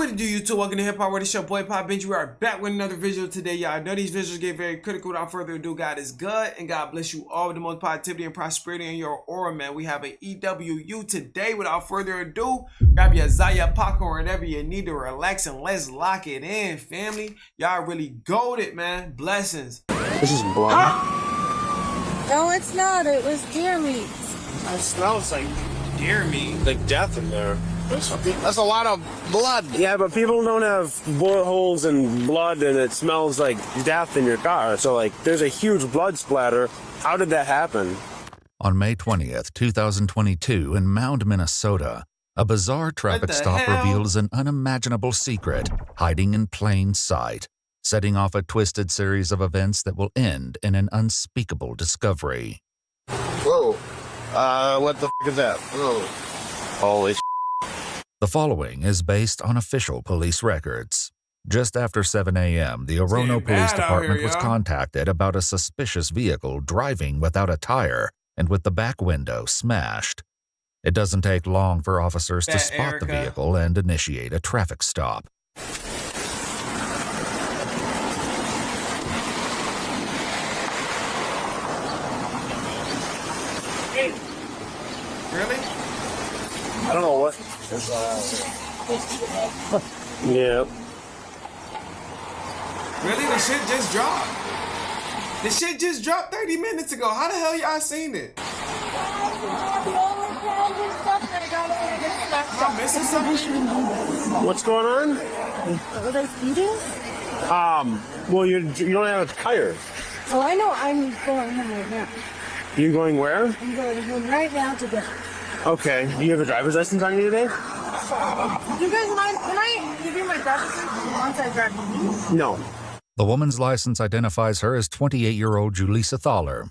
What it do, YouTube? Welcome to Hip Hop World. It's your boy Papa Benji. We are back with another visual today, y'all. I know these visuals get very critical. Without further ado, God is good, and God bless you all with the most positivity and prosperity in your aura, man. We have an EWU today. Without further ado, grab your Zaya popcorn, whatever you need to relax, and let's lock it in, family. Y'all really goated, man. Blessings. This is blood. No, it's not. It was deer meat. It smells like Dear me. like death in there. That's a lot of blood. Yeah, but people don't have bullet holes and blood, and it smells like death in your car. So, like, there's a huge blood splatter. How did that happen? On May 20th, 2022, in Mound, Minnesota, a bizarre traffic stop reveals an unimaginable secret hiding in plain sight, setting off a twisted series of events that will end in an unspeakable discovery. Whoa. What the f is that? Whoa. Holy The following is based on official police records. Just after 7 a.m., the Orono Police Department was contacted about a suspicious vehicle driving without a tire and with the back window smashed. It doesn't take long for officers to spot the vehicle and initiate a traffic stop. Really? I don't know what. Yeah. Really? The shit just dropped. The shit just dropped 30 minutes ago. How the hell y'all seen it? Am I missing something? What's going on? Are they speeding? Well, you don't have a tire. Oh, I know. I'm going home right now. You going where? I'm going home right now to get. Okay. Do you have a driver's license on you today? You guys mind? Can I give you my driver's license once I drive home? No. The woman's license identifies her as 28-year-old Julissa Thaler.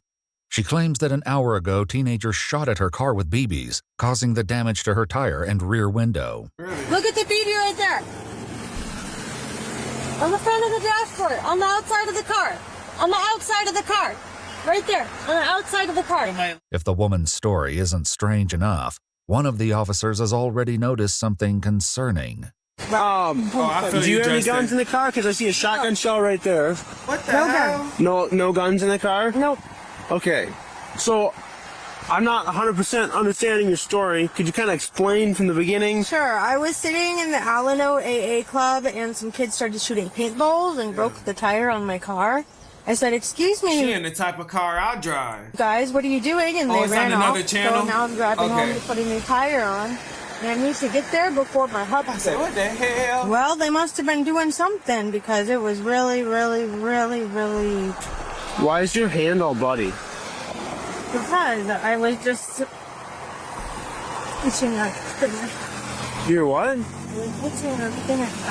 She claims that an hour ago, teenagers shot at her car with BBs, causing the damage to her tire and rear window. Look at the BB right there. On the front of the dashboard. On the outside of the car. On the outside of the car. Right there. On the outside of the car. If the woman's story isn't strange enough, one of the officers has already noticed something concerning. I feel Do you have any Justin. guns in the car? Because I see a shotgun shell right there. What the No hell? gun. No guns in the car? Nope. Okay. So, I'm not 100% understanding your story. Could you kind of explain from the beginning? Sure. I was sitting in the Alano AA club and some kids started shooting paintballs and broke the tire on my car. I said, "Excuse me, She in the type of car I drive. guys, what are you doing?" And Oh, they it's ran on off. another channel? So now I'm driving home Okay. to put a new tire on. And I need to get there before my husband. I said, what the hell? Well, they must have been doing something because it was really. Why is your hand all bloody? Because I was just itching like You're what? I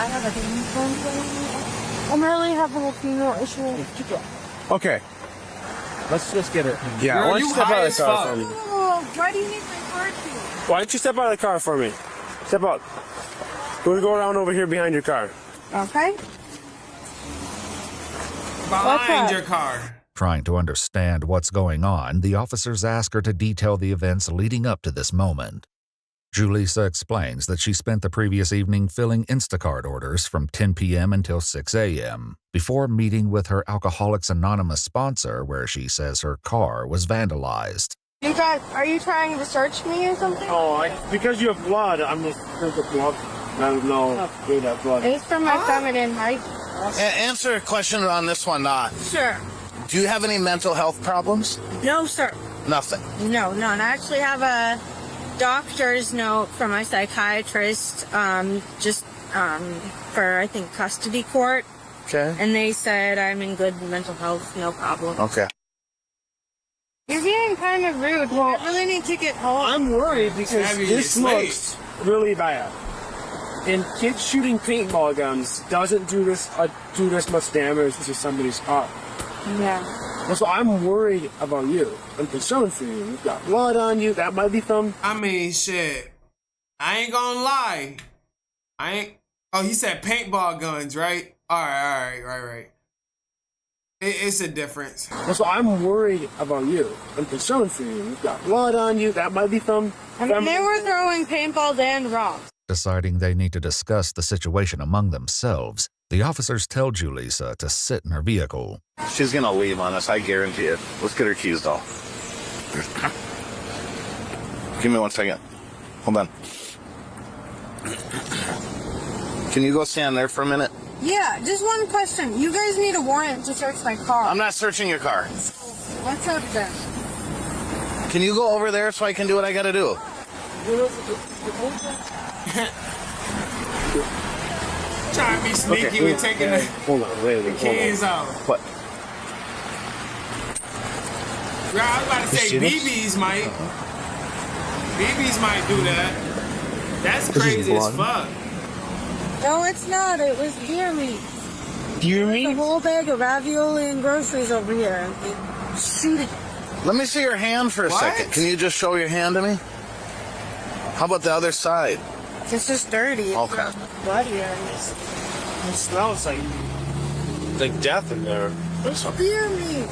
have a thing. I'm really having a few more issues. Okay. Let's just get it. Yeah, Girl, why don't you you step high out of as the car fuck. for me? Oh, why do you need my car key? Why don't you step out of the car for me? Step out. We'll go around over here behind your car. Okay. Behind your car. Trying to understand what's going on, the officers ask her to detail the events leading up to this moment. Julissa explains that she spent the previous evening filling Instacart orders from 10 p.m. until 6 a.m. before meeting with her Alcoholics Anonymous sponsor, where she says her car was vandalized. You guys, are you trying to search me or something? Oh, because you have blood, I'm just going to blood. I don't know where that blood. It's from my feminine, right? Answer a question on this one. Sure. Do you have any mental health problems? No, sir. Nothing. No, and I actually have a doctor's note from my psychiatrist, for, I think, custody court. Okay. And they said I'm in good mental health, no problem. Okay. You're being kind of rude. Well, I really need to get home. I'm worried because Heavy this as looks really bad. And kids shooting paintball guns doesn't do this much damage to somebody's car. Yeah. So I'm worried about you. I'm concerned for you. You've got blood on you. That might be from... I mean, shit. I ain't gonna lie. Oh, he said paintball guns, right? Right. It's a difference. So I'm worried about you. I'm concerned for you. You've got blood on you. That might be from... I mean, they were throwing paintballs and rocks. Deciding they need to discuss the situation among themselves, the officers tell Julissa to sit in her vehicle. She's gonna leave on us, I guarantee it. Let's get her keys, though. Give me 1 second. Hold on. Can you go stand there for a minute? Yeah, just one question. You guys need a warrant to search my car. I'm not searching your car. What's up then? Can you go over there so I can do what I gotta do? Trying to be sneaky with taking the keys out. What? Bro, I was about to say BBs might. BBs might do that. That's crazy as fuck. No, it's not. It was deer meat. Deer A meat? whole bag of ravioli and groceries over here. Shoot it. Let me see your hand for a What? second. Can you just show your hand to me? How about the other side? It's just dirty. It's Okay. not bloody or It smells like death in there. It's deer meat.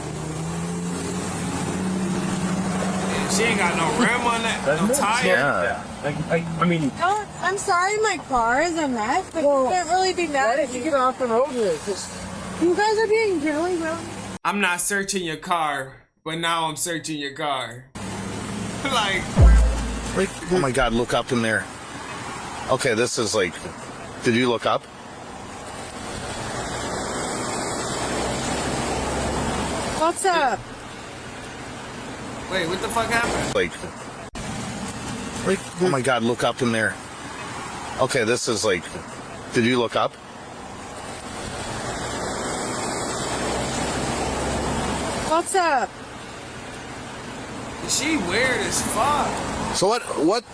She ain't got no rim on that, no tire. Yeah. I mean, No, I'm sorry my car is a mess, but you can't really be mad if you get off the road with it. You guys are being really rude. I'm not searching your car, but now I'm searching your car. Like, Oh my God, look up in there. Okay, this is like, did you look up? What's up? wait, what the fuck happened? Like, oh my God, look up in there. Okay, this is like, did you look up? What's up? She weird as fuck. So what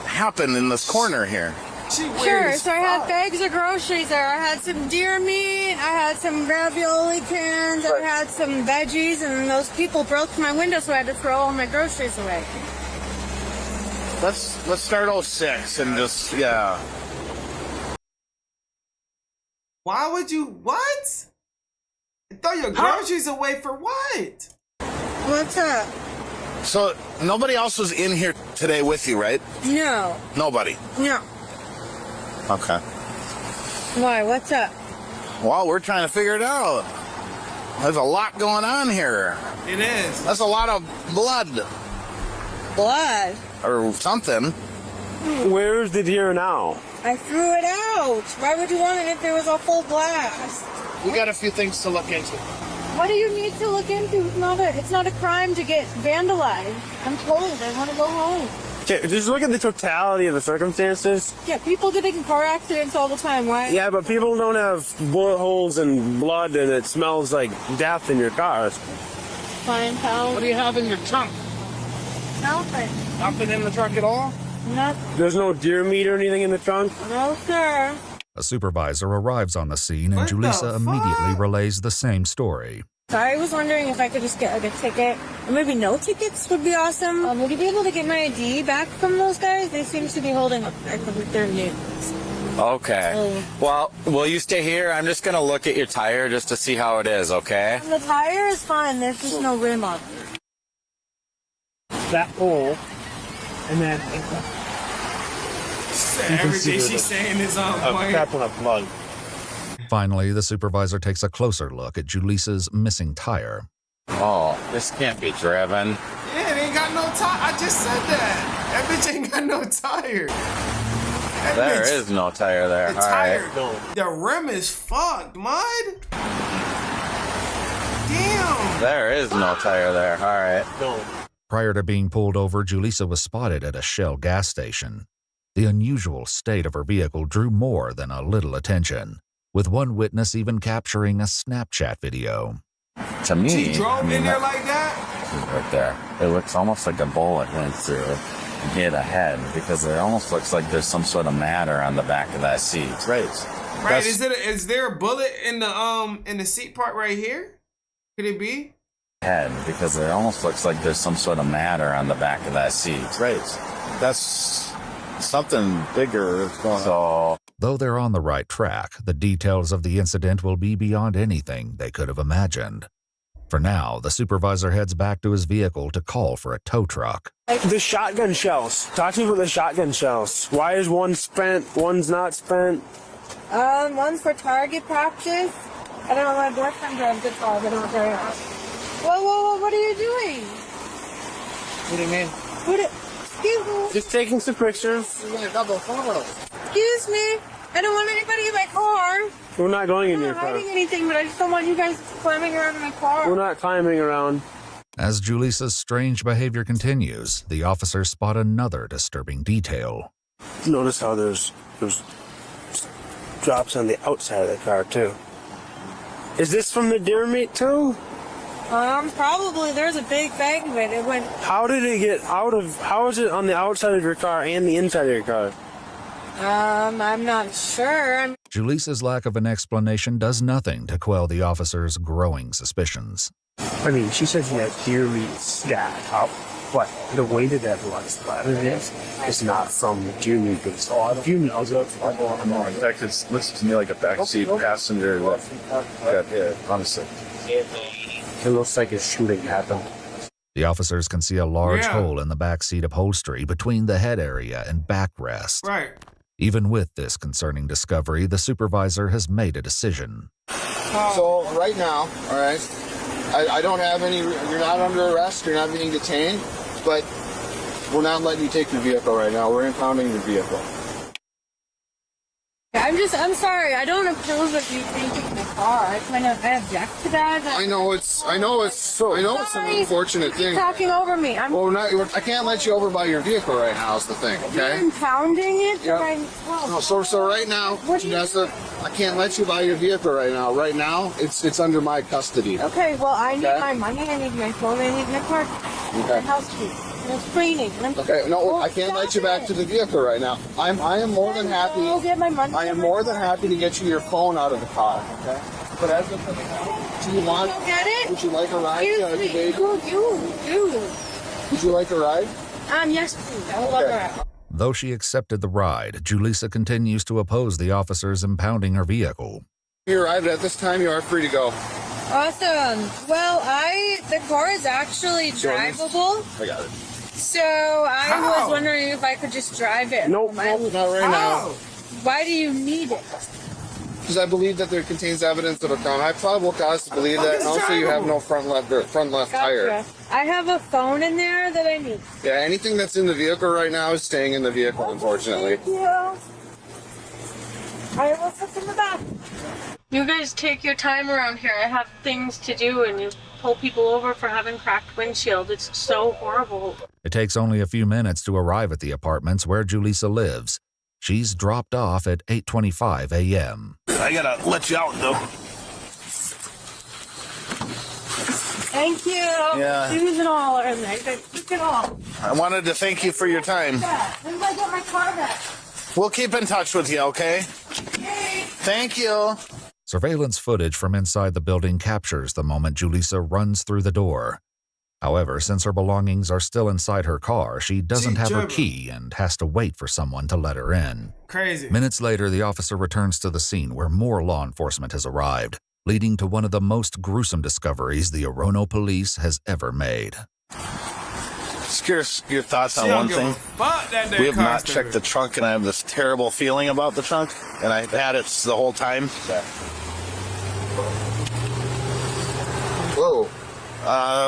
happened in this corner here? She weird Sure, as so I had fuck. bags of groceries there. I had some deer meat, I had some ravioli cans, I had some veggies, and those people broke my window, so I had to throw all my groceries away. Let's start 06 and just, yeah. Why would you, what? Throw your groceries away for what? What's up? So nobody else was in here today with you, right? No. Nobody. No. Okay. Why? What's up? Well, we're trying to figure it out. There's a lot going on here. It is. That's a lot of blood Blood. or something. where's the deer now? I threw it out. Why would you want it if there was a full blast? We got a few things to look into. What do you need to look into? It's not a crime to get vandalized. I'm cold. I want to go home. Okay, just look at the totality of the circumstances. Yeah, people get in car accidents all the time. Why? Yeah, but people don't have bullet holes and blood, and it smells like death in your cars. Fine, pal. What do you have in your trunk? Nothing. Nothing in the trunk at all? Nothing. There's no deer meat or anything in the trunk? No, sir. A supervisor arrives on the scene and What the Julissa immediately fuck? relays the same story. I was wondering if I could just get like a ticket, or maybe no tickets would be awesome. Would you be able to get my ID back from those guys? They seem to be holding up their news. Okay. Well, will you stay here? I'm just going to look at your tire just to see how it is, okay? The tire is fine. There's just no rim on it. That hole, and then Everything she's saying is on a point. crap ton of blood. Finally, the supervisor takes a closer look at Julissa's missing tire. Oh, this can't be driven. Yeah, it ain't got no tire. I just said that. That bitch ain't got no tire. That There bitch, is no tire there. the All tire. right. The rim is fucked, mud. Damn. There is no tire there. All right. No. Prior to being pulled over, Julissa was spotted at a Shell gas station. The unusual state of her vehicle drew more than a little attention, with one witness even capturing a Snapchat video. To me, She drove I mean, in there like that? right there. It looks almost like a bullet went through and hit a head because it almost looks like there's some sort of matter on the back of that seat. Right. Right. Is there a bullet in the seat part right here? Could it be? Head because it almost looks like there's some sort of matter on the back of that seat. Right. That's something bigger is going on. So Though they're on the right track, the details of the incident will be beyond anything they could have imagined. For now, the supervisor heads back to his vehicle to call for a tow truck. The shotgun shells. Talk to me about the shotgun shells. Why is one spent, one's not spent? One's for target practice. I don't know, my boyfriend drives good car, but not very much. Whoa, what are you doing? What do you mean? Excuse me. Just taking some pictures. Excuse me. I don't want anybody in my car. We're not going in I'm your not car. hiding anything, but I just don't want you guys climbing around in my car. We're not climbing around. As Julisa's strange behavior continues, the officers spot another disturbing detail. Notice how there's drops on the outside of the car too. Is this from the deer meat too? Probably. There's a big bag of it. It went. How did it get out of? How is it on the outside of your car and the inside of your car? I'm not sure. Julisa's lack of an explanation does nothing to quell the officers' growing suspicions. I mean, she said she had deer meat stacked up, but the way that that blood splattered is not from deer meat. It's all deer meat. No, in fact, it looks to me like a backseat passenger that got hit, honestly. It looks like a shooting happened. The officers can see a large hole in the backseat upholstery between the head area and backrest. Right. Even with this concerning discovery, the supervisor has made a decision. So right now, all right, I don't have any, you're not under arrest, you're not being detained, but we're not letting you take your vehicle right now. We're impounding your vehicle. I'm sorry. I don't approve of you taking the car. I object to that. I know it's an unfortunate thing. You're talking over me. Well, I can't let you over by your vehicle right now is the thing, okay? You're impounding it? Yep. No, so right now, I can't let you buy your vehicle right now. Right now, it's under my custody. Okay, well, I need my money, I need my phone, I need my car. Okay. My house keys. No screening. Okay, no, I can't let you back to the vehicle right now. I am more than happy. I'll get my money. I am more than happy to get you your phone out of the car, okay? But as of now, do you want? You get it? Would you like a ride? Excuse me. You. Would you like a ride? Yes, please. I would love a ride. Though she accepted the ride, Julisa continues to oppose the officers impounding her vehicle. You arrived at this time. You are free to go. Awesome. Well, the car is actually drivable. I got it. So I was wondering if I could just drive it. Nope, not right now. Why do you need it? Because I believe that there contains evidence of a crime. I have probable cause to believe that, and also you have no front left tire. Gotcha. I have a phone in there that I need. Yeah, anything that's in the vehicle right now is staying in the vehicle, unfortunately. Thank you. I will sit in the back. You guys take your time around here. I have things to do, and you pull people over for having cracked windshield. It's so horrible. It takes only a few minutes to arrive at the apartments where Julisa lives. She's dropped off at 8:25 a.m. I gotta let you out, though. Thank you. Yeah. Shoes and all are in there. Look at all. I wanted to thank you for your time. When do I get my car back? We'll keep in touch with you, okay? Yay. Thank you. Surveillance footage from inside the building captures the moment Julisa runs through the door. However, since her belongings are still inside her car, she doesn't have her key and has to wait for someone to let her in. Crazy. Minutes later, the officer returns to the scene where more law enforcement has arrived, leading to one of the most gruesome discoveries the Orono police has ever made. Just your thoughts on one thing. We have not checked the trunk, and I have this terrible feeling about the trunk, and I've had it the whole time. Whoa.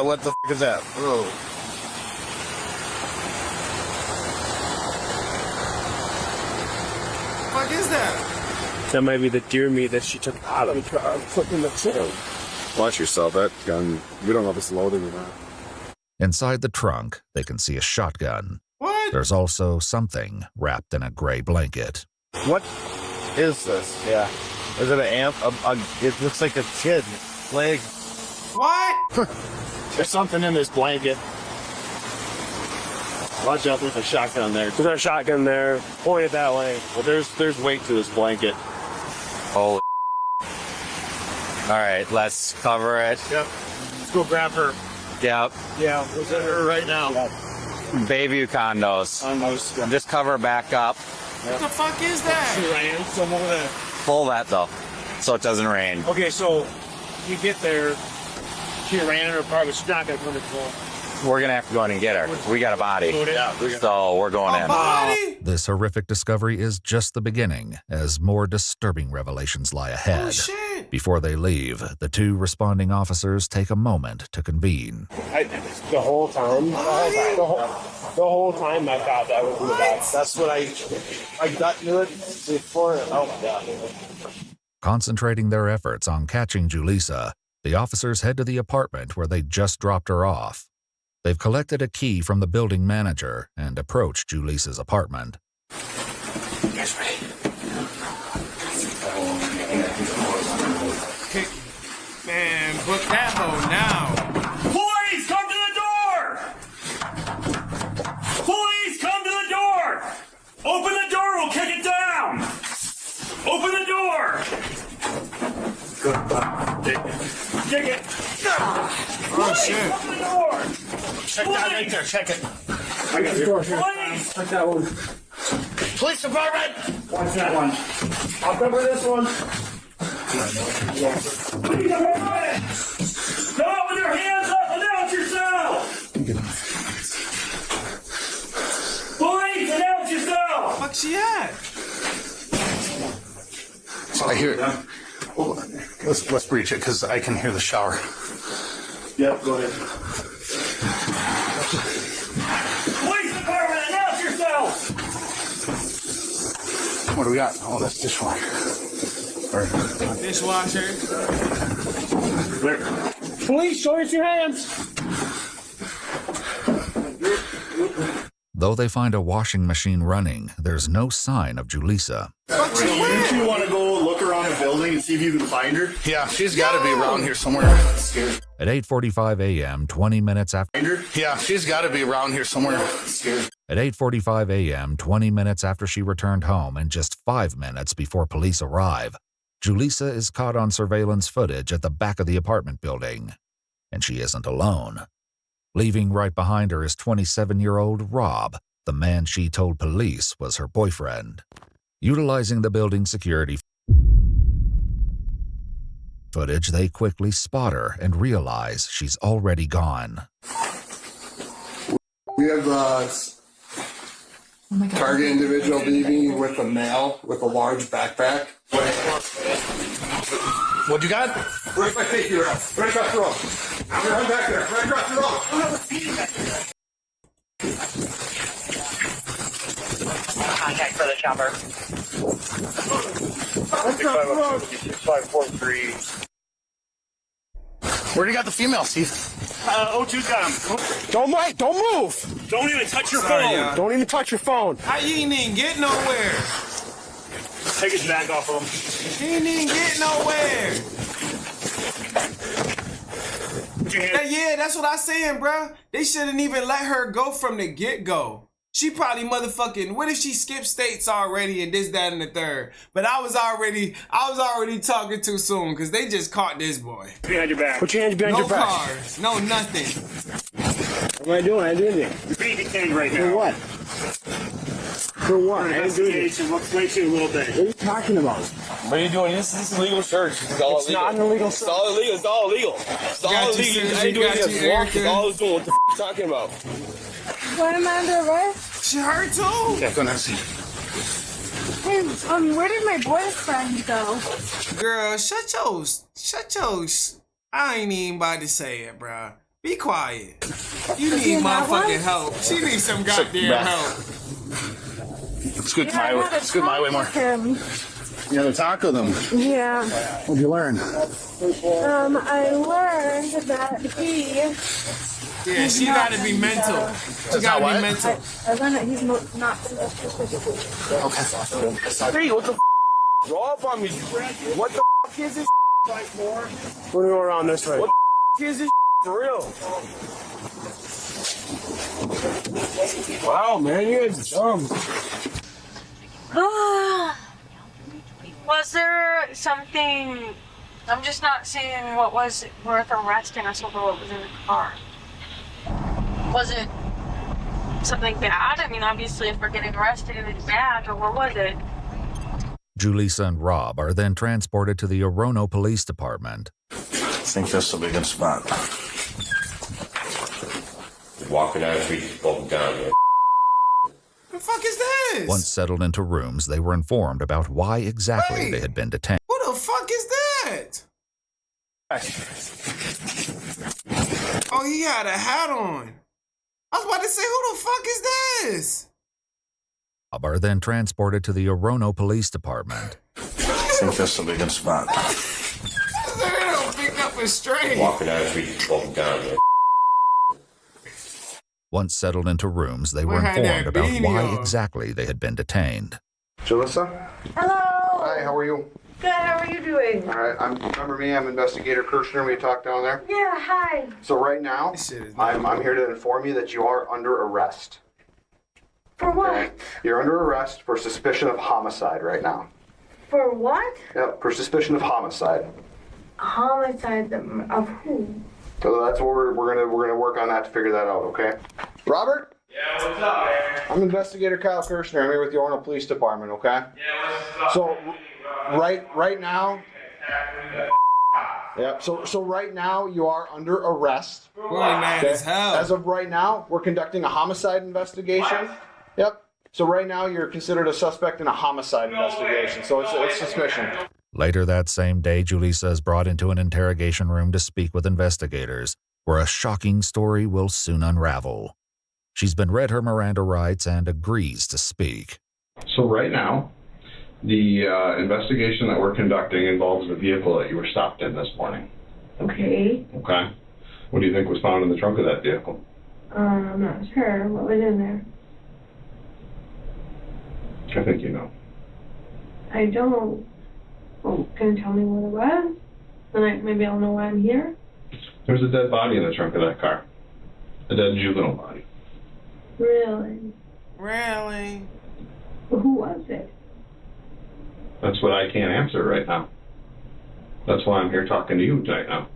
What the f*** is that? Whoa. What the fuck is that? That might be the deer meat that she took out of the car and put in the trunk. Watch yourself. That gun, we don't know if it's loaded or not. Inside the trunk, they can see a shotgun. What? There's also something wrapped in a gray blanket. What is this? Yeah. Is it an amp? It looks like a kid's leg. What? There's something in this blanket. Watch out, there's a shotgun there. There's a shotgun there. Point it that way. Well, there's weight to this blanket. Holy. All right, let's cover it. Yep. Let's go grab her. Yep. Yeah, we'll get her right now. Bayview condos. Almost. Just cover back up. What the fuck is that? Ran some over there. Pull that though, so it doesn't rain. Okay, so you get there. She ran in her apartment. She's not gonna come to the floor. We're gonna have to go in and get her. We got a body. So we're going in. Body? This horrific discovery is just the beginning, as more disturbing revelations lie ahead. Oh, shit. Before they leave, the two responding officers take a moment to convene. The whole time, the whole time I thought that was in the back. That's what I got to it before. Oh my God. Concentrating their efforts on catching Julissa, the officers head to the apartment where they just dropped her off. They've collected a key from the building manager and approached Julissa's apartment. Guys ready? Okay. Man, book that hoe now. Police, come to the door! Police, come to the door! Open the door, we'll kick it down! Open the door! Kick it! Oh, shit. Open the door! Check that right there. Check it. I got the door here. Police! Check that one. Police department. Watch that one. I'll cover this one. Police department! Come out with your hands up! Announce yourself! Police, announce yourself! Fuck she at? So I hear it. Well, let's breach it because I can hear the shower. Yep, go ahead. Police department, announce yourself! What do we got? Oh, that's dishwasher. Dishwasher. Police, show us your hands. Though they find a washing machine running, there's no sign of Julissa. Wouldn't you want to go look around the building and see if you can find her? Yeah, she's got to be around here somewhere. At 8:45 a.m., 20 minutes after... Yeah, she's got to be around here somewhere. At 8:45 a.m., 20 minutes after she returned home and just 5 minutes before police arrive, Julissa is caught on surveillance footage at the back of the apartment building. And she isn't alone. Leaving right behind her is 27-year-old Rob, the man she told police was her boyfriend. Utilizing the building security footage, they quickly spot her and realize she's already gone. We have target individual leaving with a male with a large backpack. What you got? Where's my safety rail? Right across the road. I'm back there. Right across the road. Contact for the chopper. 6543. Where do you got the female, Steve? O2's got him. Don't move. Don't even touch your Sorry, phone. y'all. Don't even touch your phone. How you ain't even get nowhere? Take his bag off of him. He ain't even get nowhere. Put your hand. Yeah, that's what I'm saying, bro. They shouldn't even let her go from the get-go. She probably motherfucking, what if she skipped states already and this, that, and the third? But I was already talking too soon because they just caught this boy. Behind your back. Put your hands behind No your back. cars, no nothing. What am I doing? I didn't do anything. You're being detained right For now. what? For what? I didn't do anything. Investigation. We'll explain to you a little bit. What are you talking about? What are you doing? This is illegal search. It's all It's illegal. not an illegal It's all illegal. It's all illegal. It's all Got you, illegal. sis. I ain't doing Got anything. you, Walk is Erica. all I was doing. What the f you talking about? Why am I under arrest? She hurt too. Yeah, go ahead. See. Hey, where did my boyfriend go? Girl, shut your, I ain't even about to say it, bro. Be quiet. You need motherfucking help. She needs some goddamn help. It's good my way. It's good my way more. Him. You had to talk with them. Yeah. What'd you learn? I learned that he. Yeah, she gotta be mental. She gotta be mental. I learned that he's not. Okay. Hey, what the f Draw up on me. What the f is this? We're gonna go around this way. What the f is this for real? Wow, man, you guys are dumb. Was there something? I'm just not seeing what was worth arresting us over what was in the car. Was it something bad? I mean, obviously, if we're getting arrested, it's bad, but what was it? Julissa and Rob are then transported to the Orono Police Department. think this will be a good spot. Walking out of the street, bolting down. The fuck is this? Once settled into rooms, they were informed about why exactly they had been detained. Who the fuck is that? Oh, he had a hat on. I was about to say, who the fuck is this? Are then transported to the Orono Police Department. I think this will be a good spot. They don't pick up a straight. Walking out of the street, bolting down. Once settled into rooms, they were informed about why exactly they had been detained. Jalissa? Hello. Hi, how are you? Good. How are you doing? All right, remember me? I'm Investigator Kirshner. We talked down there. Yeah. Hi. So right now, I'm here to inform you that you are under arrest. For what? Okay? You're under arrest for suspicion of homicide right now. For what? Yep, for suspicion of homicide. Homicide of who? So that's what we're gonna work on that to figure that out. Okay. Robert? Yeah, what's up, man? I'm Investigator Kyle Kirshner. I'm here with the Orono Police Department. Okay. Yeah, what's up? So right now. Yep. So right now you are under arrest. Boy, man, as hell. As of right now, we're conducting a homicide investigation. What? Yep. So right now you're considered a suspect in a homicide investigation. So it's suspicion. Later that same day, Julissa is brought into an interrogation room to speak with investigators, where a shocking story will soon unravel. She's been read her Miranda rights and agrees to speak. So right now, the investigation that we're conducting involves the vehicle that you were stopped in this morning. Okay. Okay. What do you think was found in the trunk of that vehicle? I'm not sure. What was in there? I think you know. I don't. Well, can you tell me what it was? Then maybe I'll know why I'm here. There's a dead body in the trunk of that car. A dead juvenile body. Really? Really? Well, who was it? That's what I can't answer right now. That's why I'm here talking to you right now.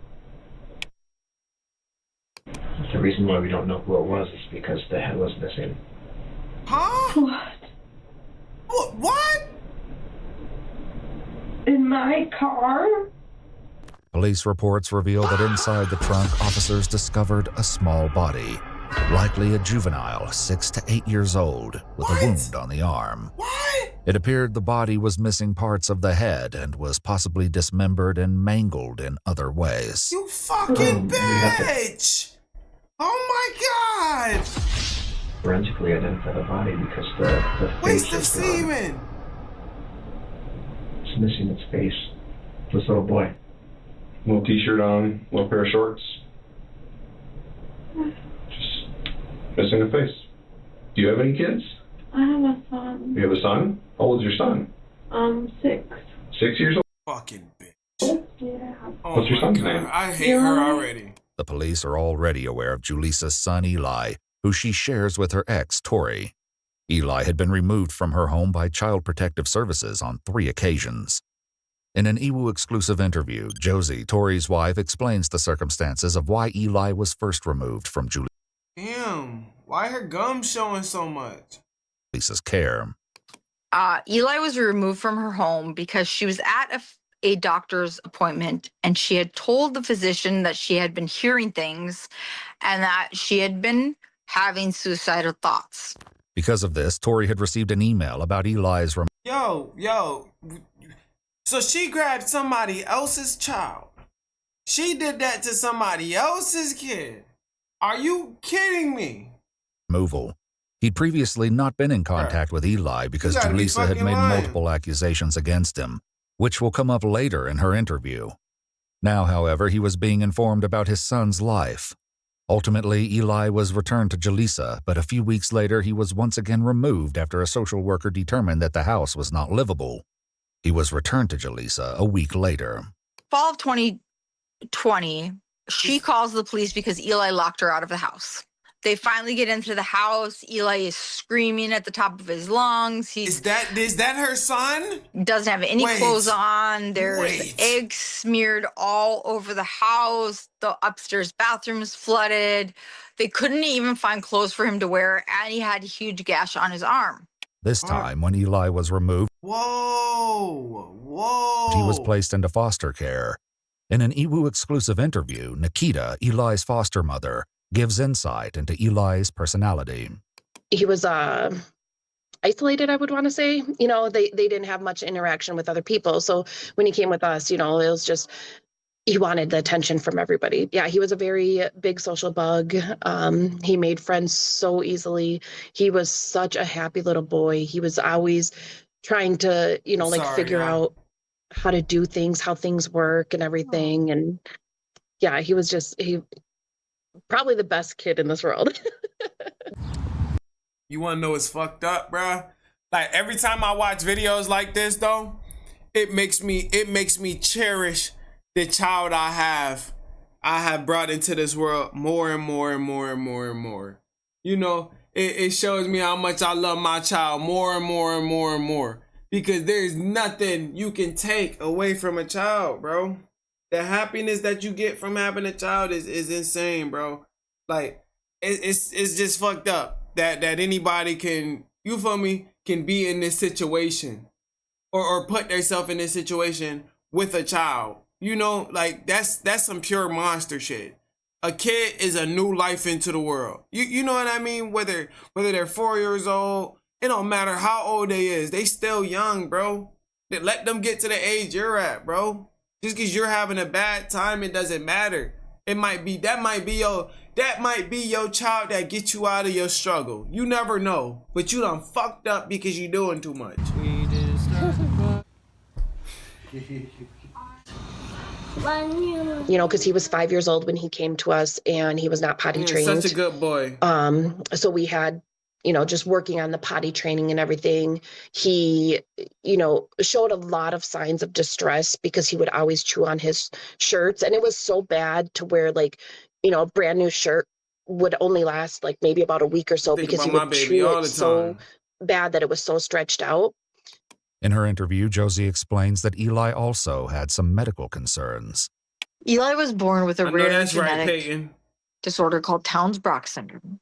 The reason why we don't know who it was is because the head was missing. Huh? What? What? In my car? Police reports reveal that inside the trunk, officers discovered a small body, likely a juvenile, 6 to 8 years old, with a wound on the arm. What? It appeared the body was missing parts of the head and was possibly dismembered and mangled in other ways. You fucking bitch! Oh my god! Forensically identify the body because the face Waste of is gone. semen! It's missing its face. This little boy. Little t-shirt on, little pair of shorts. Just missing a face. Do you have any kids? I have a son. You have a son? How old's your son? 6. 6 years old? Fucking bitch. Yeah. Oh What's your my son's God. name? I hate her already. The police are already aware of Julissa's son, Eli, who she shares with her ex, Tori. Eli had been removed from her home by Child Protective Services on 3 occasions. In an EWU exclusive interview, Josie, Tori's wife, explains the circumstances of why Eli was first removed from Damn, why her gum showing so much? Julissa's care. Eli was removed from her home because she was at a doctor's appointment and she had told the physician that she had been hearing things and that she had been having suicidal thoughts. Because of this, Tori had received an email about Eli's Yo. So she grabbed somebody else's child. She did that to somebody else's kid. Are you kidding me? removal. He'd previously not been in contact with Eli because Julissa had made multiple accusations against him, which will come up later in her interview. Now, however, he was being informed about his son's life. Ultimately, Eli was returned to Julissa, but a few weeks later he was once again removed after a social worker determined that the house was not livable. He was returned to Julissa a week later. Fall of 2020, she calls the police because Eli locked her out of the house. They finally get into the house. Eli is screaming at the top of his lungs. Is that her son? Doesn't have any clothes on. There's eggs smeared all over the house. The upstairs bathroom is flooded. They couldn't even find clothes for him to wear, and he had a huge gash on his arm. This time, when Eli was removed, Whoa. he was placed into foster care. In an EWU exclusive interview, Nikita, Eli's foster mother, gives insight into Eli's personality. He was isolated, I would want to say. You know, they didn't have much interaction with other people. So when he came with us, you know, it was just, he wanted the attention from everybody. Yeah, he was a very big social bug. He made friends so easily. He was such a happy little boy. He was always trying to, you know, like figure out how to do things, how things work and everything. And yeah, he was probably the best kid in this world. You want to know what's fucked up, bruh? Like, every time I watch videos like this, though, it makes me cherish the child I have brought into this world more and more and more and more and more. You know, it shows me how much I love my child more and more and more and more. Because there's nothing you can take away from a child, bro. The happiness that you get from having a child is insane, bro. Like, it's just fucked up that anybody can, you feel me, can be in this situation or put themselves in this situation with a child. You know, like, that's some pure monster shit. A kid is a new life into the world. You know what I mean? Whether they're 4 years old, it don't matter how old they is. They still young, bro. Let them get to the age you're at, bro. Just because you're having a bad time, it doesn't matter. That might be your child that gets you out of your struggle. You never know. But you done fucked up because you doing too much. You know, because he was 5 years old when he came to us and he was not potty trained. Such a good boy. So we had, you know, just working on the potty training and everything. He, you know, showed a lot of signs of distress because he would always chew on his shirts. And it was so bad to where, like, you know, a brand new shirt would only last like maybe about a week or so because he would chew it so bad that it was so stretched out. In her interview, Josie explains that Eli also had some medical concerns. Eli was born with a rare genetic disorder called Townes-Brocks syndrome.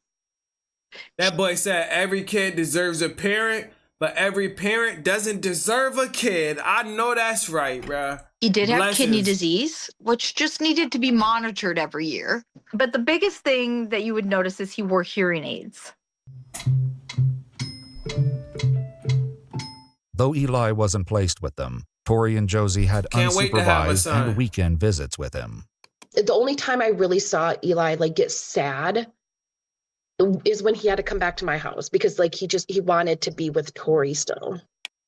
That boy said every kid deserves a parent, but every parent doesn't deserve a kid. I know that's right, bruh. He did have kidney disease, which just needed to be monitored every year. But the biggest thing that you would notice is he wore hearing aids. Though Eli wasn't placed with them, Tori and Josie had unsupervised and weekend visits with him. The only time I really saw Eli like get sad is when he had to come back to my house because like he wanted to be with Tori still.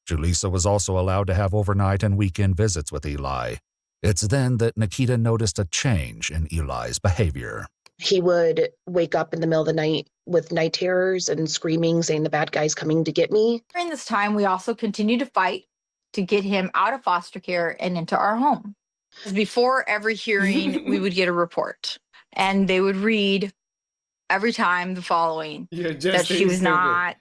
Julissa was also allowed to have overnight and weekend visits with Eli. It's then that Nikita noticed a change in Eli's behavior. He would wake up in the middle of the night with night terrors and screaming, saying the bad guy's coming to get me. During this time, we also continued to fight to get him out of foster care and into our home. Before every hearing, we would get a report, and they would read every time the following, that she was not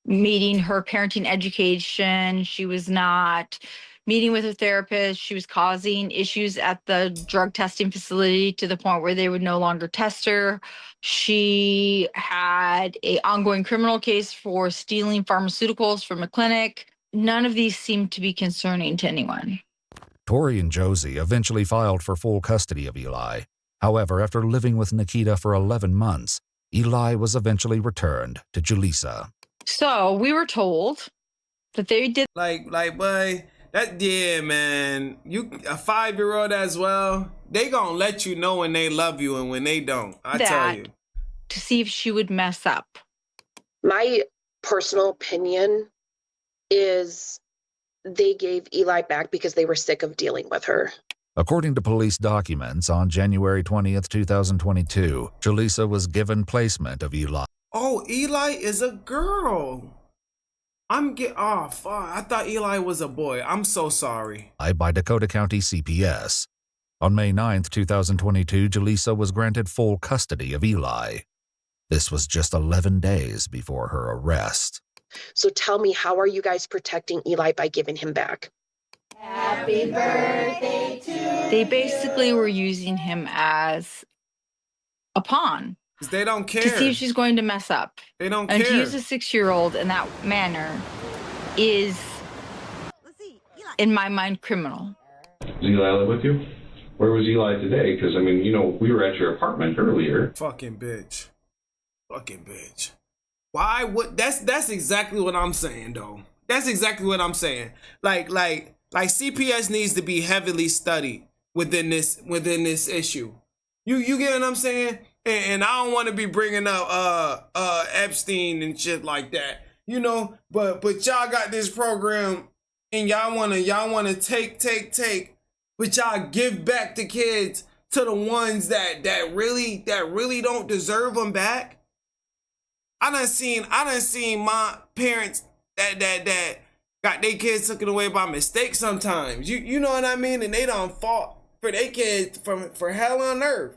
meeting her parenting education, she was not meeting with a therapist, she was causing issues at the drug testing facility to the point where they would no longer test her. She had an ongoing criminal case for stealing pharmaceuticals from a clinic. None of these seemed to be concerning to anyone. Tori and Josie eventually filed for full custody of Eli. However, after living with Nikita for 11 months, Eli was eventually returned to Julissa. So we were told that they did boy, yeah, man. You a 5-year-old as well. They gonna let you know when they love you and when they don't. I tell you. To see if she would mess up. My personal opinion is they gave Eli back because they were sick of dealing with her. According to police documents, on January 20th, 2022, Julissa was given placement of Eli. Oh, Eli is a girl. fuck. I thought Eli was a boy. I'm so sorry. By Dakota County CPS. On May 9th, 2022, Julissa was granted full custody of Eli. This was just 11 days before her arrest. So tell me, how are you guys protecting Eli by giving him back? Happy birthday to you. They basically were using him as a pawn. They don't care. To see if she's going to mess up. They don't and care. And to use a 6-year-old in that manner is, in my mind, criminal. Does Eli live with you? Where was Eli today? Because, I mean, you know, we were at your apartment earlier. Fucking bitch. Fucking bitch. Why? What? That's exactly what I'm saying, though. That's exactly what I'm saying. Like CPS needs to be heavily studied within this issue. You get what I'm saying? And I don't want to be bringing up Epstein and shit like that, you know. But y'all got this program, and y'all wanna take, but y'all give back the kids to the ones that really don't deserve them back. I done seen my parents that got their kids taken away by mistake sometimes. You know what I mean? And they done fought for their kids for hell on earth.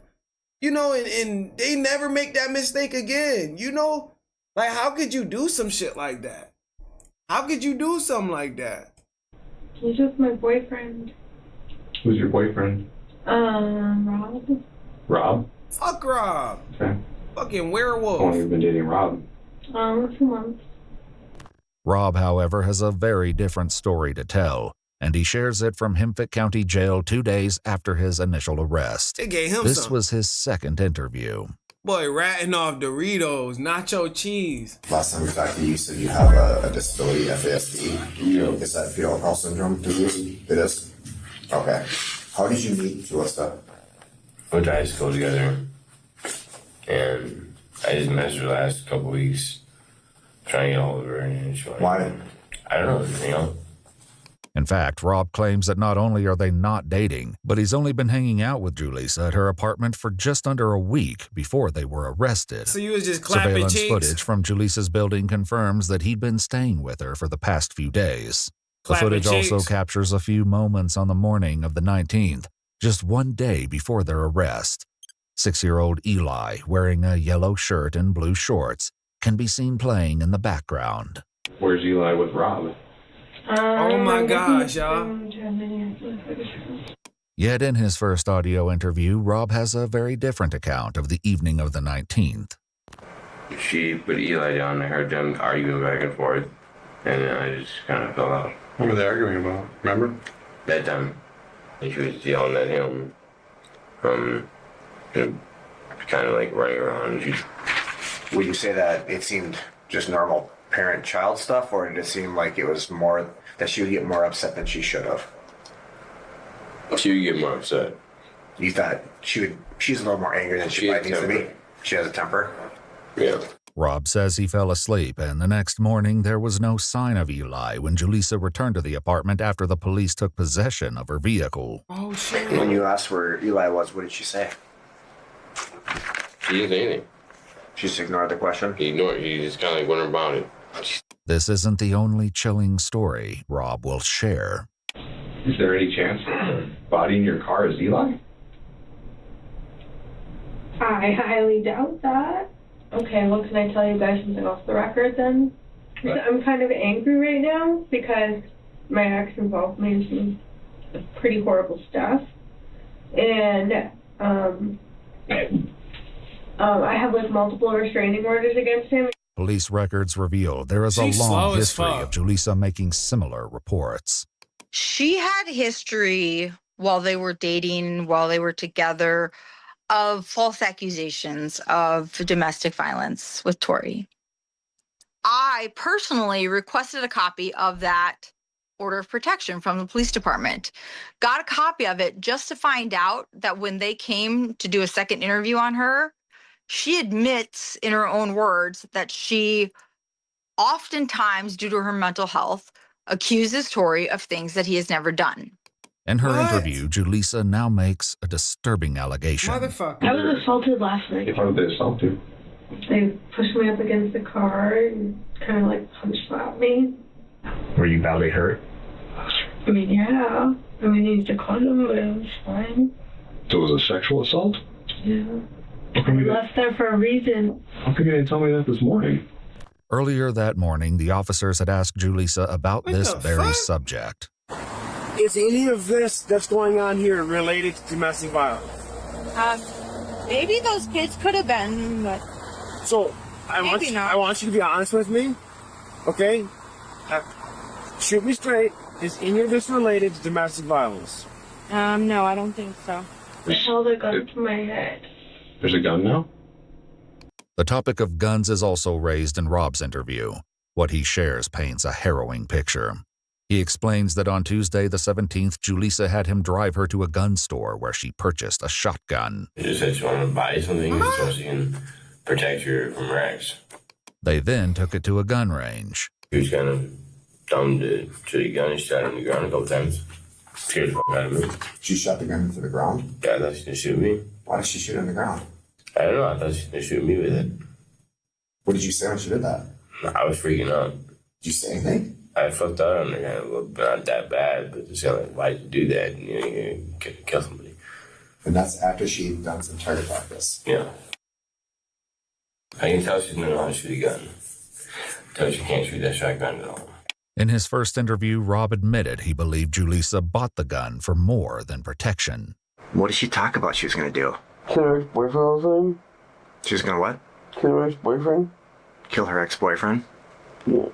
You know, and they never make that mistake again. You know? Like, how could you do some shit like that? How could you do something like that? He's just my boyfriend. Who's your boyfriend? Rob. Rob? Fuck Rob. Okay. Fucking werewolf. How long have you been dating Rob? A few months. Rob, however, has a very different story to tell, and he shares it from Hemphick County Jail 2 days after his initial arrest. They gave him This some. was his second interview. Boy, ratting off Doritos, nacho cheese. Last time we talked to you, you said you have a disability, FASD. Is that fetal alcohol syndrome disease? It is? Okay. How did you meet Julissa? We went to high school together, and I just messaged her the last couple weeks, trying to get a hold of her, and she Why? I don't know, you know. In fact, Rob claims that not only are they not dating, but he's only been hanging out with Julissa at her apartment for just under a week before they were arrested. So you was just clapping Surveillance cheeks? footage from Julissa's building confirms that he'd been staying with her for the past few days. The Clapping footage also cheeks. captures a few moments on the morning of the 19th, just one day before their arrest. 6-year-old Eli, wearing a yellow shirt and blue shorts, can be seen playing in the background. Where's Eli with Rob? Oh my gosh, y'all. Yet in his first audio interview, Rob has a very different account of the evening of the 19th. She put Eli down, I heard them arguing back and forth, and then I just kind of fell out. What were they arguing about? Remember? That time, and she was yelling at him, kind of like running around. Would you say that it seemed just normal parent-child stuff, or did it seem like it was more that she would get more upset than she should have? She would get more upset. You thought she's a little more angry than she might need to be? She has a temper? Yeah. Rob says he fell asleep, and the next morning there was no sign of Eli when Julissa returned to the apartment after the police took possession of her vehicle. Oh, shit. When you asked where Eli was, what did she say? She didn't say anything. She just ignored the question? She ignored it. She just kind of like went about it. This isn't the only chilling story Rob will share. Is there any chance body in your car is Eli? I highly doubt that. Okay, well, can I tell you guys something off the record then? What? I'm kind of angry right now because my ex involved me in some pretty horrible stuff. And I have like multiple restraining orders against him. Police records reveal there is a She's slow long as history fuck. of Julissa making similar reports. She had history while they were dating, while they were together, of false accusations of domestic violence with Tori. I personally requested a copy of that order of protection from the police department. Got a copy of it just to find out that when they came to do a second interview on her, she admits in her own words that she oftentimes, due to her mental health, accuses Tori of things that he has never done. In her What? interview, Julissa now makes a disturbing allegation. Motherfucker. I was assaulted last night. How did they assault you? They pushed me up against the car and kind of like punched at me. Were you badly hurt? I mean, yeah. I mean, I used a condom, but it was fine. So it was a sexual assault? Yeah. How come I you didn't, left there for a reason. how come you didn't tell me that this morning? Earlier that morning, the officers had asked Julissa about What this the very fuck? subject. Is any of this that's going on here related to domestic violence? Maybe those kids could have been, but So, I want you to be honest with me, okay? Shoot me straight. Is any of this related to domestic violence? No, I don't think so. I held a gun to my head. There's a gun now? The topic of guns is also raised in Rob's interview. What he shares paints a harrowing picture. He explains that on Tuesday the 17th, Julissa had him drive her to a gun store where she purchased a shotgun. She just said she wanted to buy something so she can protect her from wrecks. They then took it to a gun range. He was kind of dumb to shoot a gun and shot it in the ground a couple times. Scared the fuck out of me. She shot the gun into the ground? Yeah, I thought she was going to shoot me. Why did she shoot it in the ground? I don't know. I thought she was going to shoot me with it. What did you say when she did that? I was freaking out. Did you say anything? I fucked out on her. Well, not that bad, but just like, why'd you do that? You know, you're going to kill somebody. And that's after she'd done some target practice. Yeah. I can tell she doesn't know how to shoot a gun. Tell she can't shoot that shotgun at all. In his first interview, Rob admitted he believed Julissa bought the gun for more than protection. What did she talk about she was going to do? Kill her ex-boyfriend all the time? She was going to what? Kill her ex-boyfriend? Kill her ex-boyfriend? Yeah.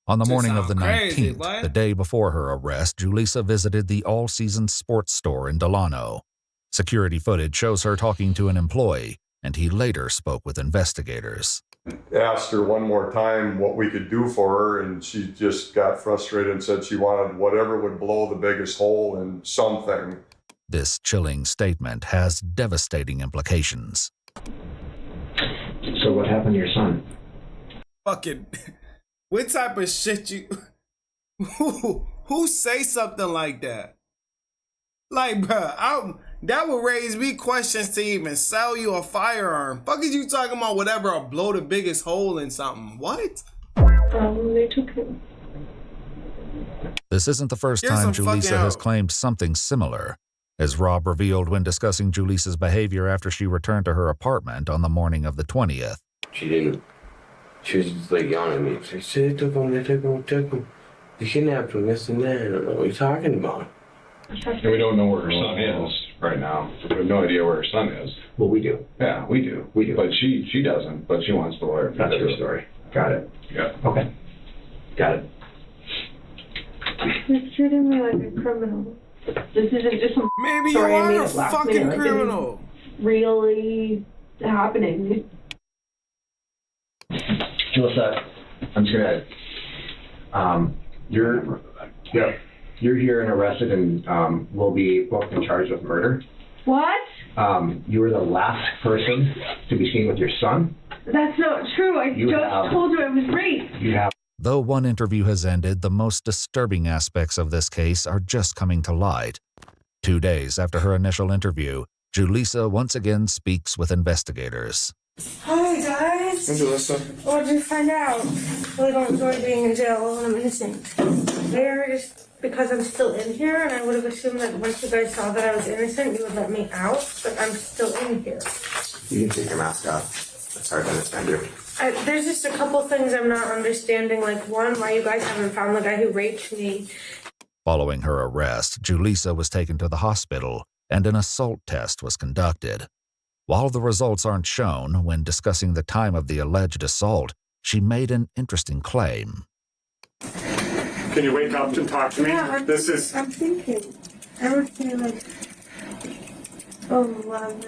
On the morning of the crazy, 19th, what? the day before her arrest, Julissa visited the all-season sports store in Delano. Security footage shows her talking to an employee, and he later spoke with investigators. Asked her one more time what we could do for her, and she just got frustrated and said she wanted whatever would blow the biggest hole in something. This chilling statement has devastating implications. So what happened to your son? Fucking, what type of shit you, who say something like that? Like, bruh, that would raise me questions to even sell you a firearm. Fuck is you talking about whatever, or blow the biggest hole in something? What? They took him. This isn't the first Here's time some fucking Julissa has out. claimed something similar, as Rob revealed when discussing Julissa's behavior after she returned to her apartment on the morning of the 20th. She didn't. She was just like yelling at me. She said, they took him. They kidnapped him, this and that. I don't know what you're talking about. And we don't know where her son is right now. We have no idea where her son is. Well, we do. Yeah, we do. We do. But she doesn't. But she wants the lawyer. That's her story. Got it. Yeah. Okay. Got it. You're treating me like a criminal. This isn't just some Maybe you story I made are a up last fucking minute. Like, criminal. it's really happening. Julissa, I'm just gonna. You're here and arrested, and will be booked and charged with murder. What? You were the last person to be seen with your son. That's not true. I just told you I was raped. You have. Though one interview has ended, the most disturbing aspects of this case are just coming to light. 2 days after her initial interview, Julissa once again speaks with investigators. Hi, guys. Hey, Julissa. What did you find out? Well, I don't enjoy being in jail when I'm innocent. They're just because I'm still in here, and I would have assumed that once you guys saw that I was innocent, you would let me out, but I'm still in here. You can take your mask off. It's hard to understand you. There's just a couple things I'm not understanding. Like, one, why you guys haven't found the guy who raped me. Following her arrest, Julissa was taken to the hospital, and an assault test was conducted. While the results aren't shown, when discussing the time of the alleged assault, she made an interesting claim. Can you wake up and talk to me? Yeah, I'm thinking. I would say like 11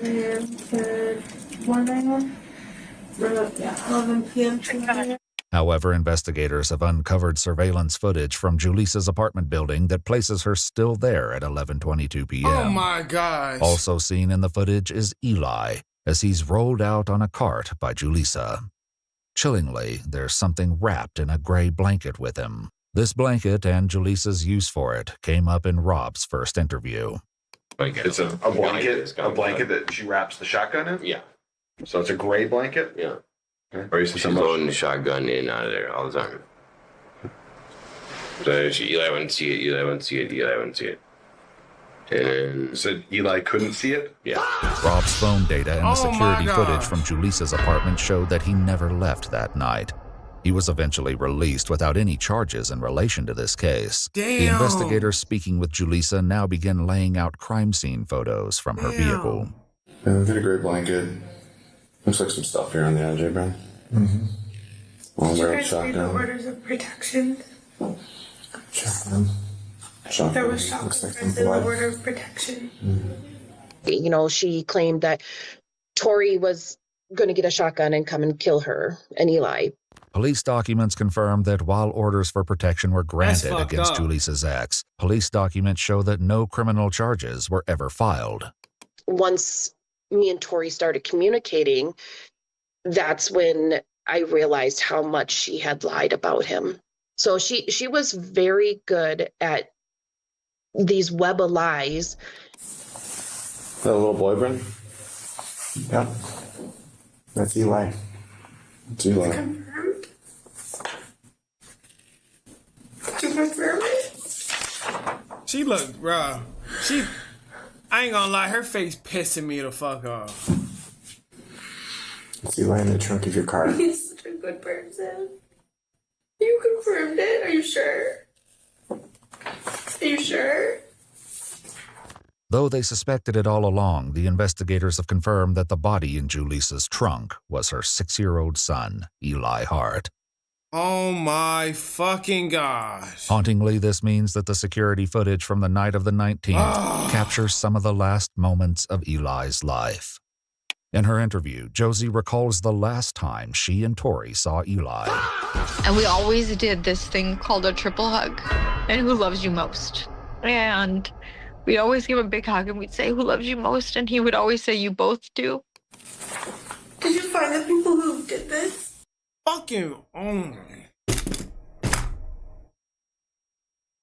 a.m. to 1 a.m. Yeah, 11 p.m. to 1 a.m. However, investigators have uncovered surveillance footage from Julissa's apartment building that places her still there at 11:22 p.m. Oh my gosh. Also seen in the footage is Eli, as he's rolled out on a cart by Julissa. Chillingly, there's something wrapped in a gray blanket with him. This blanket and Julissa's use for it came up in Rob's first interview. It's a blanket that she wraps the shotgun in? Yeah. So it's a gray blanket? Yeah. Okay. She's loading the shotgun in and out of there all the time. So Eli wouldn't see it, Eli wouldn't see it. And so Eli couldn't see it? Yeah. Rob's phone data and the security my footage God. from Julissa's apartment showed that he never left that night. He was eventually released without any charges in relation to this case. The Damn. investigators speaking with Julissa now begin laying out crime scene photos from her vehicle. Yeah, we've got a gray blanket. Looks like some stuff here on the edge, Brown. Mm-hmm. One barrel Read the shotgun. orders of protection. Shotgun. shot. There was shotgun in the order of protection. You know, she claimed that Tori was going to get a shotgun and come and kill her and Eli. Police documents confirm that while orders for protection were granted against Julisa's ex, police documents show that no criminal charges were ever filed. Once me and Tori started communicating, that's when I realized how much she had lied about him. So she was very good at these web of lies. The little boyfriend? Yeah. That's Eli. It's Eli. Confirmed? Did you confirm it? She looked, bro. I ain't gonna lie, her face pissing me the fuck off. It's Eli in the trunk of your car. He's such a good person. You confirmed it? Are you sure? Are you sure? Though they suspected it all along, the investigators have confirmed that the body in Julisa's trunk was her 6-year-old son, Eli Hart. Oh my fucking gosh. Hauntingly, this means that the security footage from the night of the 19th captures some of the last moments of Eli's life. In her interview, Josie recalls the last time she and Tori saw Eli. And we always did this thing called a triple hug. And who loves you most? And we'd always give a big hug and we'd say, who loves you most? And he would always say, you both do. Did you find the people who did this? Fucking, oh my.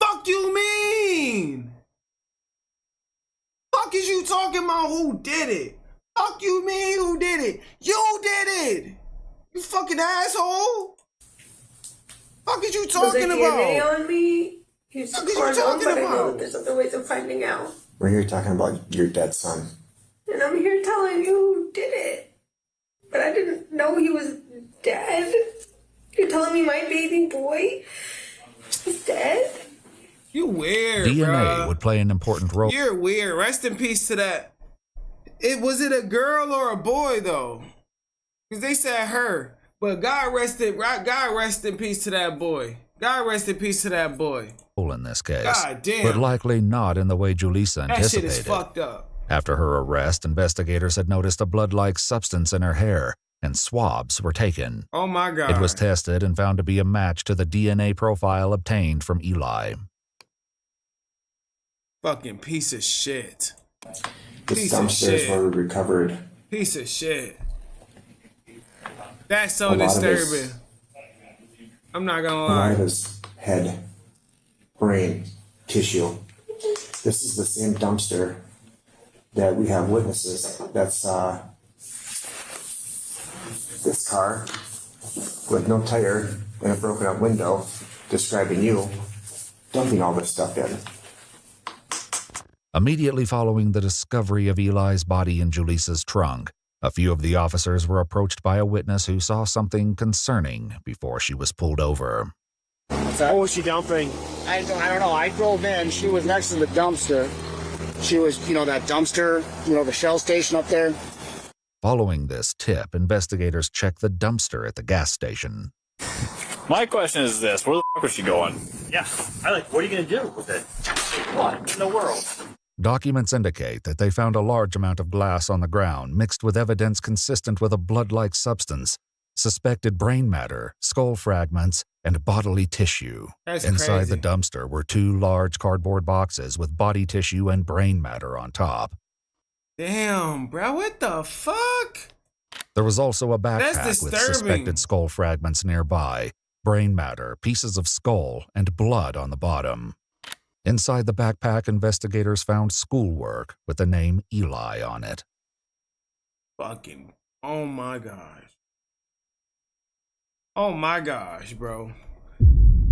Fuck you mean? Fuck is you talking about who did it? Fuck you mean who did it? You did it! You fucking asshole! Fuck is you talking about? DNA on me? He's fuck is you talking about? There's other ways of finding out. We're here talking about your dead son. And I'm here telling you who did it. But I didn't know he was dead. You're telling me my baby boy is dead? You weird, DNA bro. would play an important role. You're weird. Rest in peace to that. Was it a girl or a boy though? Because they said her. But God rest in peace to that boy. God rest in peace to that boy. In this case, God damn. but likely not in the way Julisa anticipated. That shit is fucked up. After her arrest, investigators had noticed a blood-like substance in her hair, and swabs were taken. Oh my God. It was tested and found to be a match to the DNA profile obtained from Eli. Fucking piece of shit. This downstairs where we recovered. Piece of shit. That's so disturbing. I'm not gonna lie. A lot of his head, brain, tissue. This is the same dumpster that we have witnesses. That's this car with no tire and a broken up window, describing you dumping all this stuff in. Immediately following the discovery of Eli's body in Julisa's trunk, a few of the officers were approached by a witness who saw something concerning before she was pulled over. What was she dumping? I don't know. I drove in. She was next to the dumpster. She was, that dumpster, the Shell station up there. Following this tip, investigators checked the dumpster at the gas station. My question is this: where the fuck was she going? Yeah, what are you going to do with it? What in the world? Documents indicate that they found a large amount of glass on the ground mixed with evidence consistent with a blood-like substance, suspected brain matter, skull fragments, and bodily tissue. That's Inside crazy. the dumpster were 2 large cardboard boxes with body tissue and brain matter on top. Damn, bro, what the fuck? There was also a That's backpack with disturbing. suspected skull fragments nearby, brain matter, pieces of skull, and blood on the bottom. Inside the backpack, investigators found schoolwork with the name Eli on it. Fucking, oh my gosh. Oh my gosh, bro.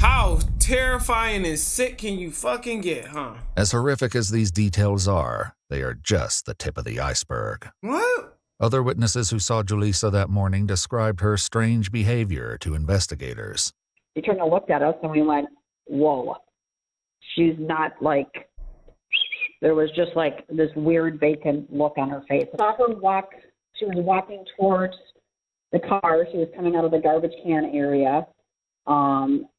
How terrifying and sick can you fucking get, huh? As horrific as these details are, they are just the tip of the iceberg. What? Other witnesses who saw Julisa that morning described her strange behavior to investigators. She turned and looked at us and we went, whoa. She's not like, there was just like this weird vacant look on her face. I saw her walk, she was walking towards the car. She was coming out of the garbage can area.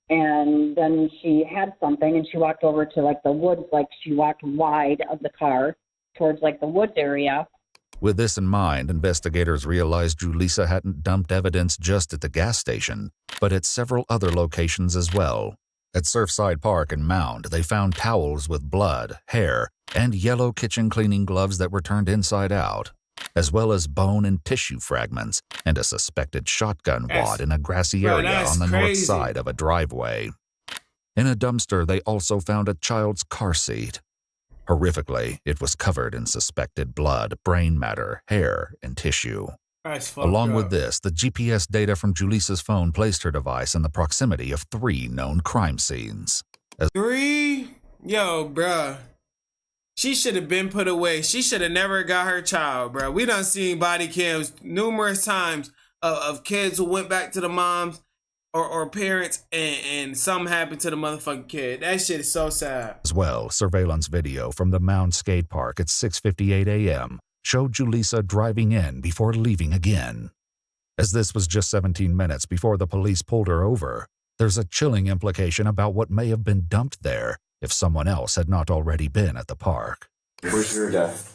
And then she had something, and she walked over to like the woods, like she walked wide of the car towards like the woods area. With this in mind, investigators realized Julissa hadn't dumped evidence just at the gas station, but at several other locations as well. At Surfside Park and Mound, they found towels with blood, hair, and yellow kitchen cleaning gloves that were turned inside out, as well as bone and tissue fragments and a suspected shotgun wad in a grassy area on the north side of a driveway. In a dumpster, they also found a child's car seat. Horrifically, it was covered in suspected blood, brain matter, hair, and tissue. Along with this, the GPS data from Julissa's phone placed her device in the proximity of 3 known crime scenes. 3? Yo, bruh. She should have been put away. She should have never got her child, bruh. We done seen body cams numerous times of kids who went back to the moms or parents and something happened to the motherfucking kid. That shit is so sad. As well, surveillance video from the Mound Skate Park at 6:58 a.m. showed Julissa driving in before leaving again. As this was just 17 minutes before the police pulled her over, there's a chilling implication about what may have been dumped there if someone else had not already been at the park. Where's your death?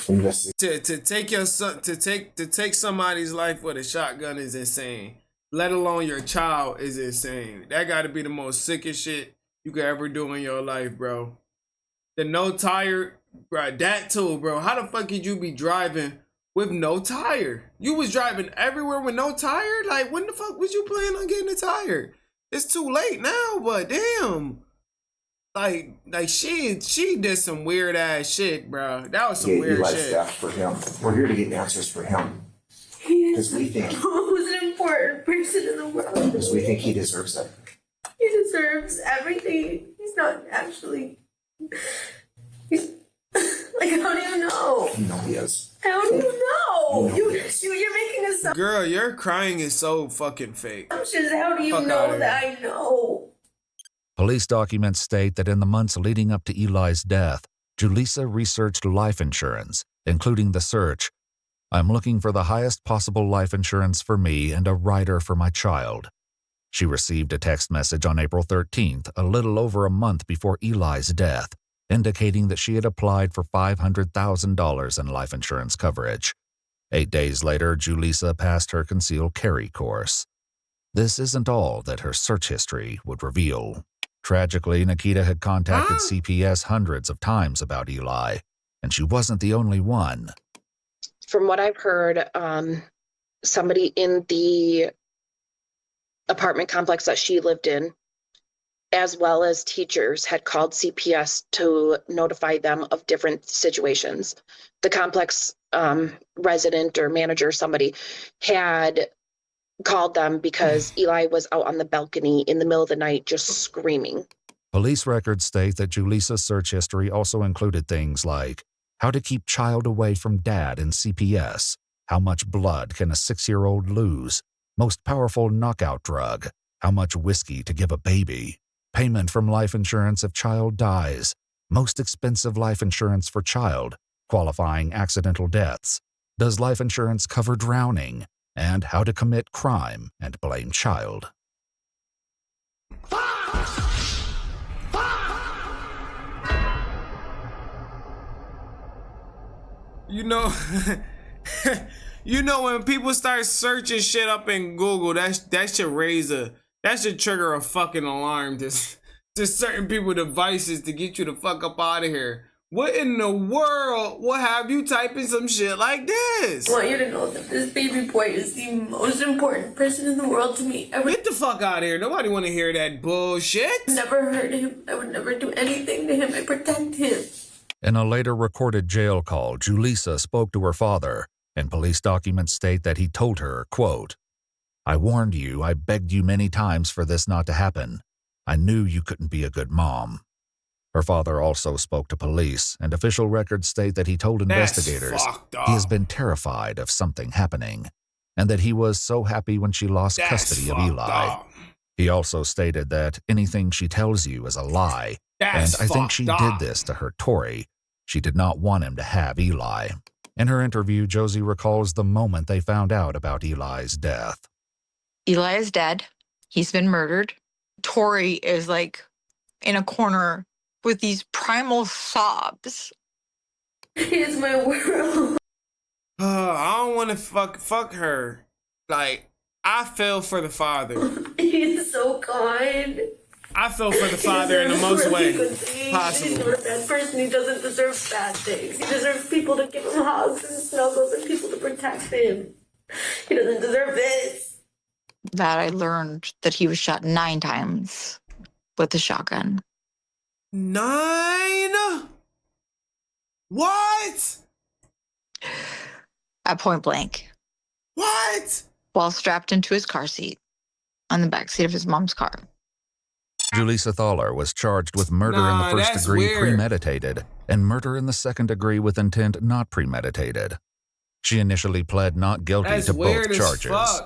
To take somebody's life with a shotgun is insane. Let alone your child is insane. That got to be the most sickest shit you could ever do in your life, bro. The no tire, bro. That too, bro. How the fuck could you be driving with no tire? You was driving everywhere with no tire? Like, when the fuck was you planning on getting a tire? It's too late now, but damn. Like she did some weird ass shit, bro. That was some weird shit. Stuff for him. We're here to get answers for him. Because we think who's an important person in the world. Because we think he deserves it. He deserves everything. He's not actually. He's like, how do you know? You know he is. How do you know? You know he is. You're making assumptions. Girl, your crying is so fucking fake. How do you know that I know? Police documents state that in the months leading up to Eli's death, Julissa researched life insurance, including the search, "I'm looking for the highest possible life insurance for me and a rider for my child." She received a text message on April 13th, a little over a month before Eli's death, indicating that she had applied for $500,000 in life insurance coverage. 8 days later, Julissa passed her concealed carry course. This isn't all that her search history would reveal. Tragically, Nikita had contacted CPS hundreds of times about Eli, and she wasn't the only one. From what I've heard, somebody in the apartment complex that she lived in, as well as teachers, had called CPS to notify them of different situations. The complex resident or manager, somebody, had called them because Eli was out on the balcony in the middle of the night just screaming. Police records state that Julissa's search history also included things like how to keep child away from dad in CPS, how much blood can a 6-year-old lose, most powerful knockout drug, how much whiskey to give a baby, payment from life insurance if child dies, most expensive life insurance for child, qualifying accidental deaths, does life insurance cover drowning, and how to commit crime and blame child. You know, when people start searching shit up in Google, that should trigger a fucking alarm to certain people devices to get you the fuck up out of here. What in the world will have you typing some shit like this? I want you to know that this baby boy is the most important person in the world to me. Get the fuck out of here. Nobody want to hear that bullshit. I never hurt him. I would never do anything to him. I protect him. In a later recorded jail call, Julissa spoke to her father, and police documents state that he told her, quote, "I warned you, I begged you many times for this not to happen. I knew you couldn't be a good mom." Her father also spoke to police, and official records state that he told investigators he has been terrified of something happening, and that he was so happy when she lost custody of Eli. He also stated that anything she tells you is a lie, and I think she did this to hurt Tori. She did not want him to have Eli. In her interview, Josie recalls the moment they found out about Eli's death. Eli is dead. He's been murdered. Tori is like in a corner with these primal sobs. He is my world. I don't want to fuck her. Like, I feel for the father. He's so kind. I feel for the father in the most way possible. He's not a bad person. He doesn't deserve bad things. He deserves people to give him hugs and snuggles and people to protect him. He doesn't deserve this. That I learned that he was shot 9 times with a shotgun. 9? What? At point blank. What? While strapped into his car seat on the backseat of his mom's car. Julissa Thaler was charged with murder in the first degree premeditated and murder in the second degree with intent not premeditated. She initially pled not guilty to both charges.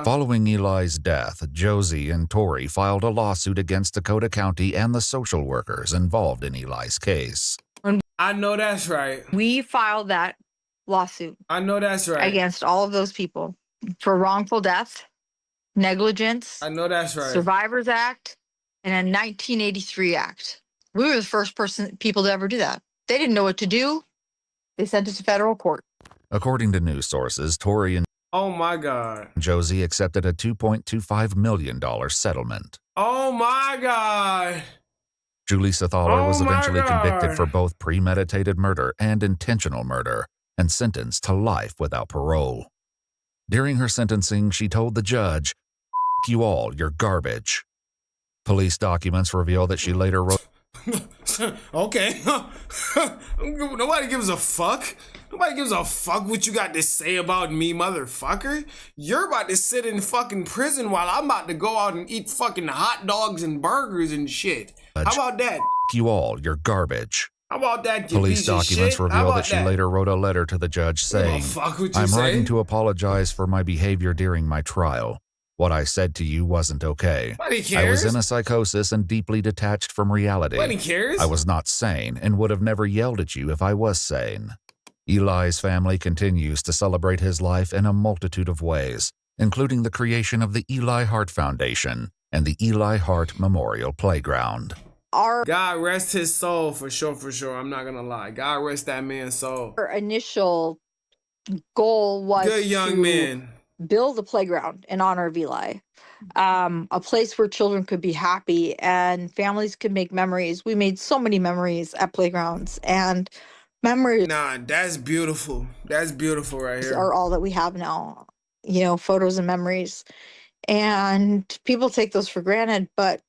Following Eli's death, Josie and Tori filed a lawsuit against Dakota County and the social workers involved in Eli's case. I know that's right. We filed that lawsuit. I know that's right. Against all of those people for wrongful death, negligence. I know that's right. Survivors Act, and a 1983 Act. We were the first people to ever do that. They didn't know what to do. They sent it to federal court. According to news sources, Tori and oh my God, Josie accepted a $2.25 million settlement. Oh my God. Julissa Thaler was eventually convicted for both premeditated murder and intentional murder and sentenced to life without parole. During her sentencing, she told the judge, "F you all, you're garbage." Police documents reveal that she later wrote, okay. Nobody gives a fuck. Nobody gives a fuck what you got to say about me, motherfucker. You're about to sit in fucking prison while I'm about to go out and eat fucking hot dogs and burgers and shit. How about that? "F you all, you're garbage." How about that, you Police piece of documents shit? reveal that she later wrote a letter to the judge saying, "I'm writing to apologize for my behavior during my trial. What I said to you wasn't okay. Nobody I was cares. in a psychosis and deeply detached from reality. Nobody cares. I was not sane and would have never yelled at you if I was sane." Eli's family continues to celebrate his life in a multitude of ways, including the creation of the Eli Hart Foundation and the Eli Hart Memorial Playground. God rest his soul, for sure, for sure. I'm not gonna lie. God rest that man's soul. Our initial goal was Good young man. build a playground in honor of Eli. A place where children could be happy and families could make memories. We made so many memories at playgrounds, and memories That's beautiful. That's beautiful right here. are all that we have now. You know, photos and memories. And people take those for granted, but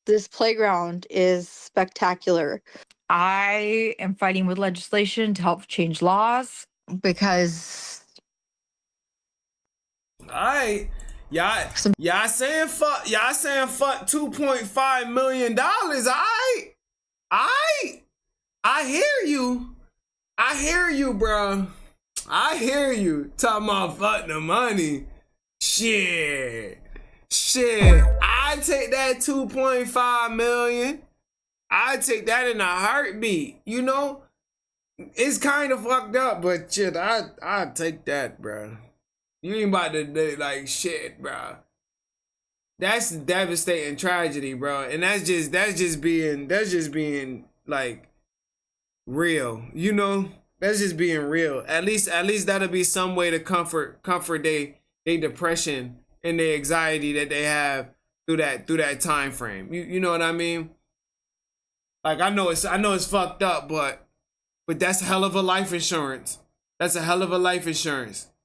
this playground is spectacular. I am fighting with legislation to help change laws because Y'all saying fuck $2.5 million. I hear you. I hear you, bro. I hear you. Talking about fuck the money. Shit. I take that 2.5 million. I take that in a heartbeat. You know, it's kind of fucked up, but shit, I take that, bro. You ain't about to do like shit, bro. That's devastating tragedy, bro. And that's just being like real. You know, that's just being real. At least that'll be some way to comfort they depression and the anxiety that they have through that time frame. You know what I mean? Like I know it's fucked up, but that's a hell of a life insurance. That's a hell of a life insurance.